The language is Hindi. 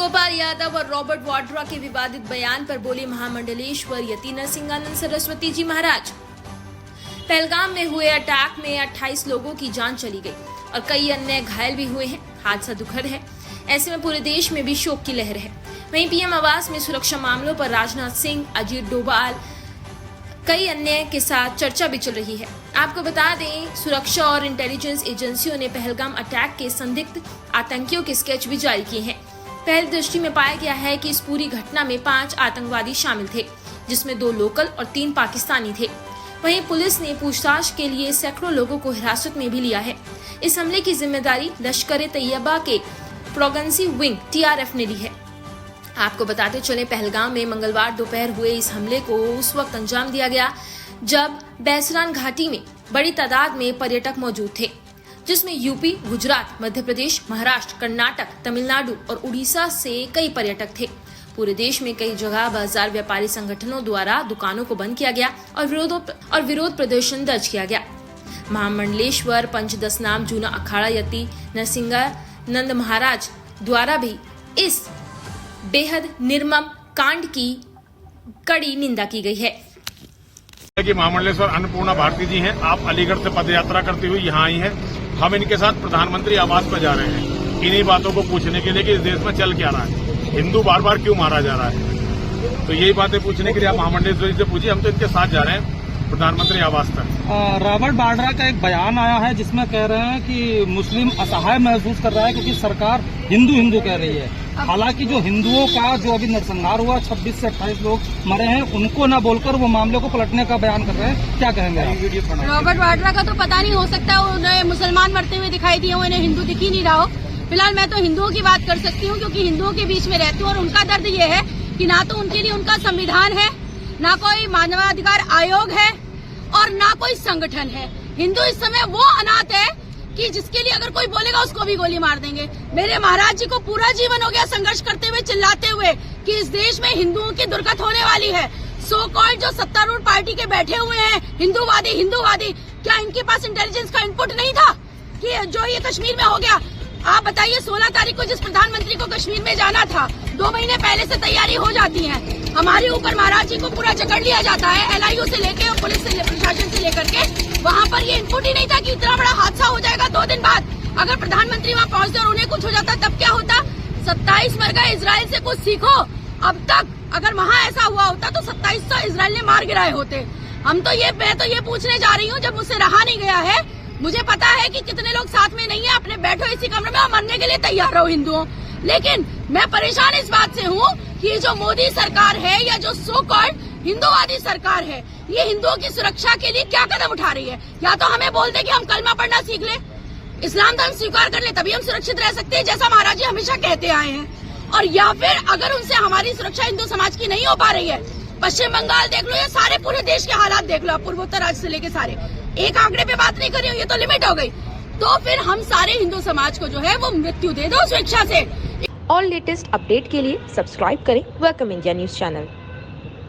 गोपाल यादव और रॉबर्ट वाड्रा के विवादित बयान पर बोले महामंडलेश्वर यति नरसिंहानंद सरस्वती जी महाराज। पहलगाम में हुए अटैक में 28 लोगों की जान चली गई और कई अन्य घायल भी हुए हैं। हादसा दुखद है, ऐसे में पूरे देश में भी शोक की लहर है। वहीं पीएम आवास में सुरक्षा मामलों पर राजनाथ सिंह, अजीत डोभाल, कई अन्य के साथ चर्चा भी चल रही है। आपको बता दें, सुरक्षा और इंटेलिजेंस एजेंसियों ने पहलगाम अटैक के संदिग्ध आतंकियों के स्केच भी जारी किए हैं। पहली दृष्टि में पाया गया है कि इस पूरी घटना में 5 आतंकवादी शामिल थे, जिसमें 2 लोकल और 3 पाकिस्तानी थे। वहीं पुलिस ने पूछताछ के लिए सैकड़ों लोगों को हिरासत में भी लिया है। इस हमले की जिम्मेदारी लश्कर-ए-तैयबा के प्रोगेंसी विंग TRF ने ली है। आपको बताते चले, पहलगाम में मंगलवार दोपहर हुए इस हमले को उस वक्त अंजाम दिया गया जब बैसरान घाटी में बड़ी तादाद में पर्यटक मौजूद थे, जिसमें यूपी, गुजरात, मध्य प्रदेश, महाराष्ट्र, कर्नाटक, तमिलनाडु और उड़ीसा से कई पर्यटक थे। पूरे देश में कई जगह बाजार व्यापारी संगठनों द्वारा दुकानों को बंद किया गया और विरोध प्रदर्शन दर्ज किया गया। महामंडलेश्वर पंचदशनाम जूना अखाड़ा यति नरसिंहानंद महाराज द्वारा भी इस बेहद निर्मम कांड की कड़ी निंदा की गई है। कि महामंडलेश्वर अन्नपूर्णा भारती जी हैं, आप अलीगढ़ से पदयात्रा करती हुई यहाँ आई हैं। हम इनके साथ प्रधानमंत्री आवास पर जा रहे हैं इन्हीं बातों को पूछने के लिए कि इस देश में चल क्या रहा है, हिंदू बार बार क्यों मारा जा रहा है। तो यही बातें पूछने के लिए आप महामंडलेश्वर जी से पूछिए। हम तो इनके साथ जा रहे हैं प्रधानमंत्री आवास तक। रॉबर्ट वाड्रा का एक बयान आया है जिसमें कह रहे हैं कि मुस्लिम असहाय महसूस कर रहा है क्योंकि सरकार हिंदू कह रही है। हालांकि जो हिंदुओं का जो अभी नरसंहार हुआ, 26 से 28 लोग मरे हैं, उनको न बोलकर वो मामले को पलटने का बयान कर रहे हैं। क्या कहेंगे आप? रॉबर्ट वाड्रा का तो पता नहीं, हो सकता है उन्हें मुसलमान मरते हुए दिखाई दिए, उन्हें हिंदू दिख ही नहीं रहा हो। फिलहाल मैं तो हिंदुओं की बात कर सकती हूँ क्योंकि हिंदुओं के बीच में रहती हूँ और उनका दर्द ये है कि ना तो उनके लिए उनका संविधान है, ना कोई मानवाधिकार आयोग है और ना कोई संगठन है। हिंदू इस समय वो अनाथ है कि जिसके लिए अगर कोई बोलेगा उसको भी गोली मार देंगे। मेरे महाराज जी को पूरा जीवन हो गया संघर्ष करते हुए, चिल्लाते हुए कि इस देश में हिंदुओं की दुर्गत होने वाली है। सो कॉल्ड जो सत्तारूढ़ पार्टी के बैठे हुए हैं हिंदूवादी, क्या इनके पास इंटेलिजेंस का इनपुट नहीं था कि जो ये कश्मीर में हो गया? आप बताइए, 16 तारीख को जिस प्रधानमंत्री को कश्मीर में जाना था, 2 महीने पहले से तैयारी हो जाती है। हमारे ऊपर महाराज जी को पूरा जकड़ लिया जाता है, LIU से लेके और पुलिस से, प्रशासन से लेकर के। वहाँ पर ये इनपुट ही नहीं था कि इतना बड़ा हादसा हो जाएगा 2 दिन बाद। अगर प्रधानमंत्री वहाँ पहुँचते और उन्हें कुछ हो जाता तब क्या होता? 27 मर गए, इजराइल से कुछ सीखो। अब तक अगर वहाँ ऐसा हुआ होता तो 2700 इजराइल ने मार गिराए होते। मैं तो ये पूछने जा रही हूँ, जब मुझसे रहा नहीं गया है, मुझे पता है कि कितने लोग साथ में नहीं है, अपने बैठो इसी कमरे में और मरने के लिए तैयार रहो हिंदुओं। लेकिन मैं परेशान इस बात से हूँ कि जो मोदी सरकार है या जो सो कॉल्ड हिंदूवादी सरकार है, ये हिंदुओं की सुरक्षा के लिए क्या कदम उठा रही है? या तो हमें बोल दे कि हम कलमा पढ़ना सीख ले, इस्लाम धर्म स्वीकार कर ले, तभी हम सुरक्षित रह सकते हैं, जैसा महाराज जी हमेशा कहते आए हैं। और या फिर अगर उनसे हमारी सुरक्षा हिंदू समाज की नहीं हो पा रही है, पश्चिम बंगाल देख लो या सारे पूरे देश के हालात देख लो, पूर्वोत्तर राज्य से लेके सारे, एक आंकड़े पे बात नहीं कर रही हूँ, ये तो लिमिट हो गई। तो फिर हम सारे हिंदू समाज को जो है वो मृत्यु दे दो स्वेच्छा से। और लेटेस्ट अपडेट के लिए सब्सक्राइब करें वेलकम इंडिया न्यूज चैनल।